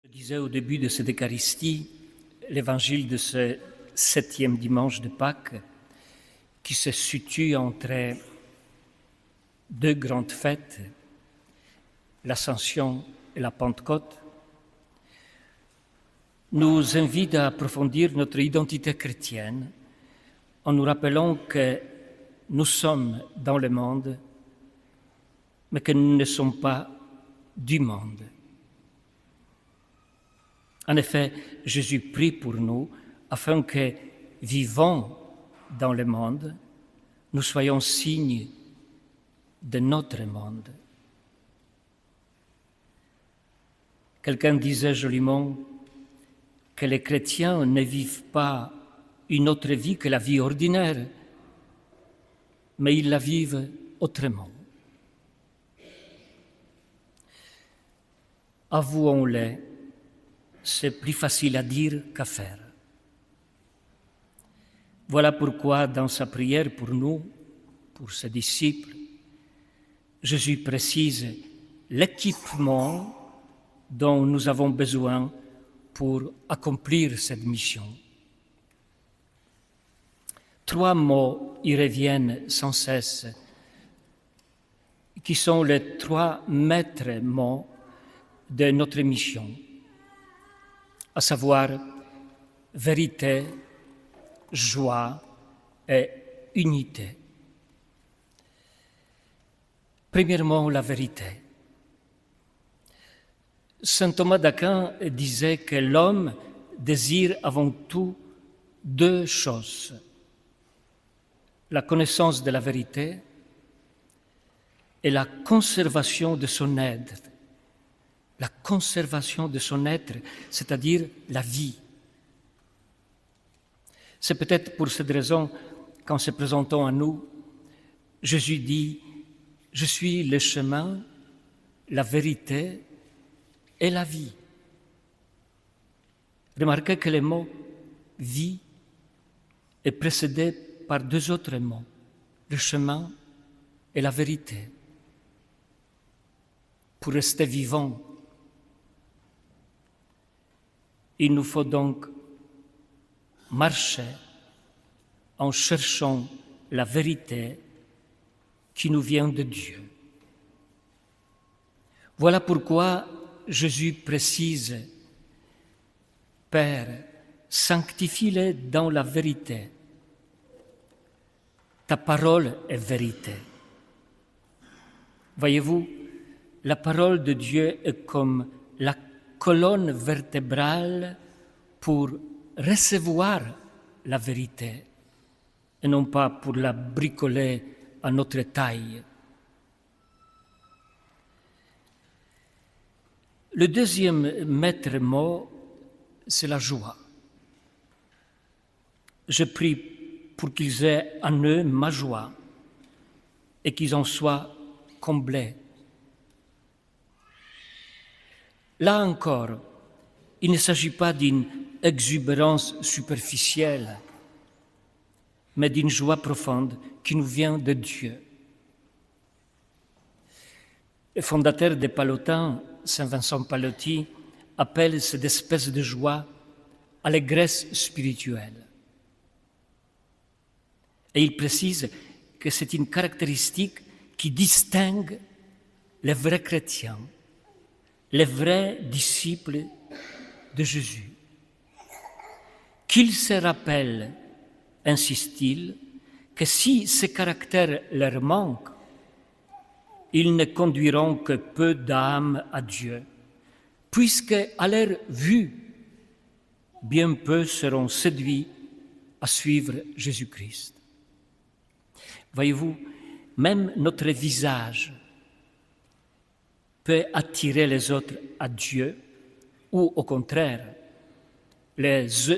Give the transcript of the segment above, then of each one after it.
Je disais au début de cette Eucharistie, l'évangile de ce 7e dimanche de Pâques, qui se situe entre deux grandes fêtes, l'Ascension et la Pentecôte, nous invite à approfondir notre identité chrétienne en nous rappelant que nous sommes dans le monde, mais que nous ne sommes pas du monde. En effet, Jésus prie pour nous afin que, vivant dans le monde, nous soyons signes de notre monde. Quelqu'un disait joliment que les chrétiens ne vivent pas une autre vie que la vie ordinaire, mais ils la vivent autrement. Avouons-le, c'est plus facile à dire qu'à faire. Voilà pourquoi, dans sa prière pour nous, pour ses disciples, Jésus précise l'équipement dont nous avons besoin pour accomplir cette mission. 3 mots y reviennent sans cesse, qui sont les 3 maîtres mots de notre mission, à savoir vérité, joie et unité. Premièrement, la vérité. Saint Thomas d'Aquin disait que l'homme désire avant tout 2 choses, la connaissance de la vérité et la conservation de son être. La conservation de son être, c'est-à-dire la vie. C'est peut-être pour cette raison qu'en se présentant à nous, Jésus dit « Je suis le chemin, la vérité et la vie ». Remarquez que le mot « vie » est précédé par 2 autres mots, le chemin et la vérité. Pour rester vivant, il nous faut donc marcher en cherchant la vérité qui nous vient de Dieu. Voilà pourquoi Jésus précise « Père, sanctifie-les dans la vérité. Ta parole est vérité. » Voyez-vous, la parole de Dieu est comme la colonne vertébrale pour recevoir la vérité et non pas pour la bricoler à notre taille. Le deuxième maître mot, c'est la joie. Je prie pour qu'ils aient en eux ma joie et qu'ils en soient comblés. Là encore, il ne s'agit pas d'une exubérance superficielle, mais d'une joie profonde qui nous vient de Dieu. Le fondateur des Pallottins, Saint Vincent Pallotti, appelle cette espèce de joie allégresse spirituelle. Et il précise que c'est une caractéristique qui distingue les vrais chrétiens, les vrais disciples de Jésus. Qu'ils se rappellent, insiste-t-il, que si ces caractères leur manquent, ils ne conduiront que peu d'âmes à Dieu, puisque, à leur vue, bien peu seront séduits à suivre Jésus-Christ. Voyez-vous, même notre visage peut attirer les autres à Dieu ou, au contraire, les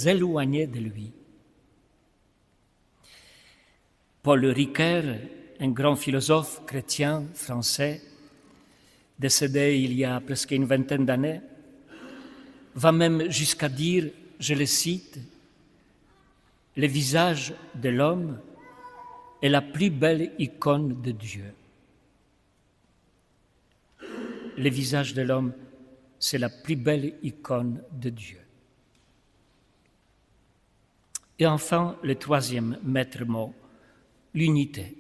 éloigner de lui. Paul Ricoeur, un grand philosophe chrétien français, décédé il y a presque une vingtaine d'années, va même jusqu'à dire, je le cite, « Le visage de l'homme est la plus belle icône de Dieu. » Le visage de l'homme c'est la plus belle icône de Dieu. Et enfin, le troisième maître mot, l'unité.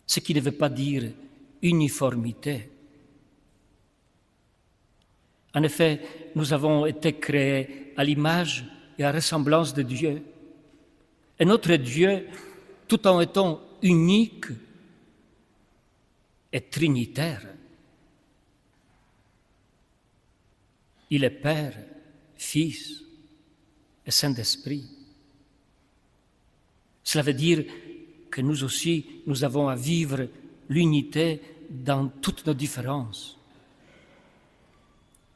Ce qui ne veut pas dire uniformité. En effet, nous avons été créés à l'image et à la ressemblance de Dieu. Et notre Dieu, tout en étant unique, est trinitaire. Il est Père, Fils et Saint-Esprit. Cela veut dire que nous aussi, nous avons à vivre l'unité dans toutes nos différences.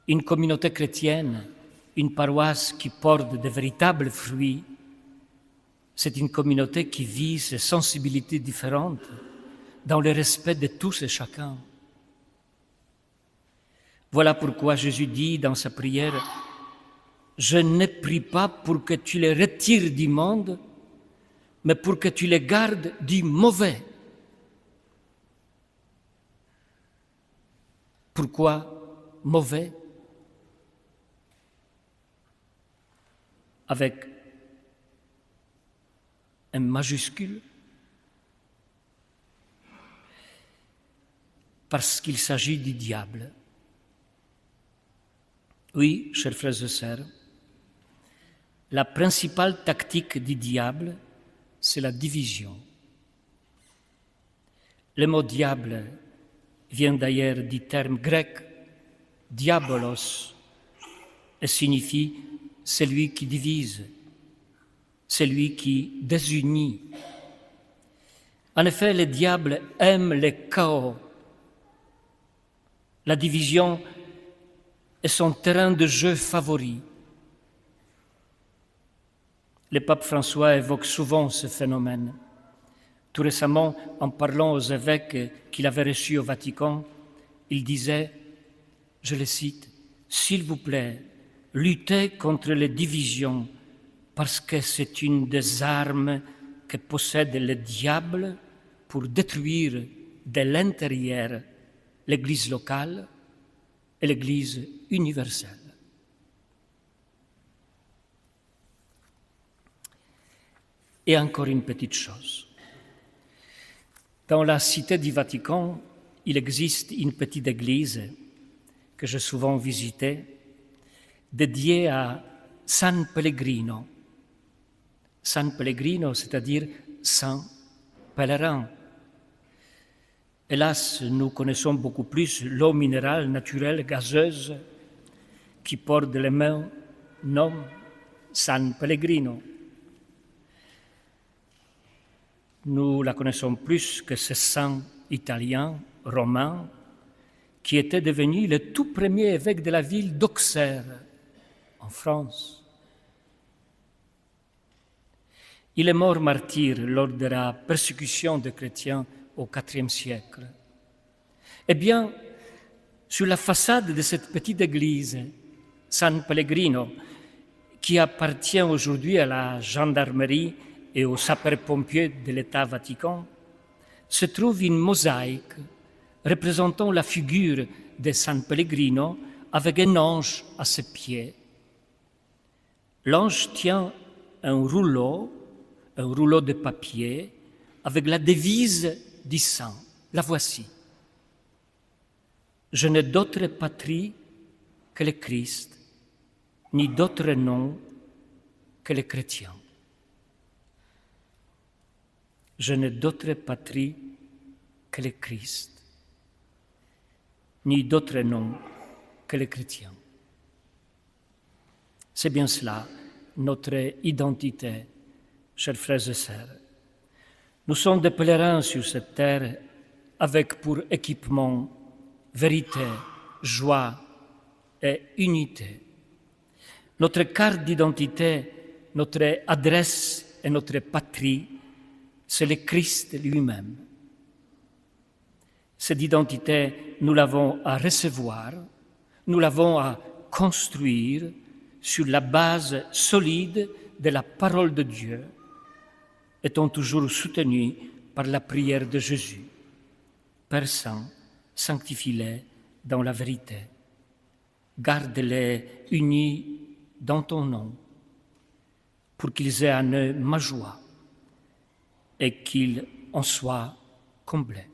Une communauté chrétienne, une paroisse qui porte de véritables fruits, c'est une communauté qui vit ses sensibilités différentes dans le respect de tous et chacun. Voilà pourquoi Jésus dit dans sa prière, « Je ne prie pas pour que tu les retires du monde, mais pour que tu les gardes du mauvais. » Pourquoi mauvais? Avec un majuscule, parce qu'il s'agit du diable. Oui, chers frères et sœurs, la principale tactique du diable, c'est la division. Le mot diable vient d'ailleurs du terme grec diabolos et signifie celui qui divise, celui qui désunit. En effet, le diable aime le chaos. La division est son terrain de jeu favori. Le pape François évoque souvent ce phénomène. Tout récemment, en parlant aux évêques qu'il avait reçus au Vatican, il disait, je le cite, « S'il vous plaît, luttez contre les divisions, parce que c'est une des armes que possède le diable pour détruire de l'intérieur l'Église locale et l'Église universelle. » Et encore une petite chose. Dans la cité du Vatican, il existe une petite église que j'ai souvent visitée, dédiée à San Pellegrino. San Pellegrino, c'est-à-dire Saint Pèlerin. Hélas, nous connaissons beaucoup plus l'eau minérale naturelle gazeuse qui porte le même nom, San Pellegrino. Nous la connaissons plus que ce saint italien, romain, qui était devenu le tout premier évêque de la ville d'Auxerre, en France. Il est mort martyr lors de la persécution des chrétiens au IVe siècle. Eh bien, sur la façade de cette petite église, San Pellegrino, qui appartient aujourd'hui à la gendarmerie et aux sapeurs-pompiers de l'État Vatican, se trouve une mosaïque représentant la figure de San Pellegrino avec un ange à ses pieds. L'ange tient un rouleau de papier avec la devise du saint. La voici. « Je n'ai d'autre patrie que le Christ, ni d'autre nom que les chrétiens. » Je n'ai d'autre patrie que le Christ, ni d'autre nom que les chrétiens. C'est bien cela, notre identité, chers frères et sœurs. Nous sommes des pèlerins sur cette terre avec pour équipement vérité, joie et unité. Notre carte d'identité, notre adresse et notre patrie, c'est le Christ lui-même. Cette identité, nous l'avons à recevoir, nous l'avons à construire sur la base solide de la parole de Dieu, étant toujours soutenus par la prière de Jésus. Père Saint, sanctifie-les dans la vérité. garde-les unis dans ton nom, pour qu'ils aient en eux ma joie et qu'ils en soient comblés.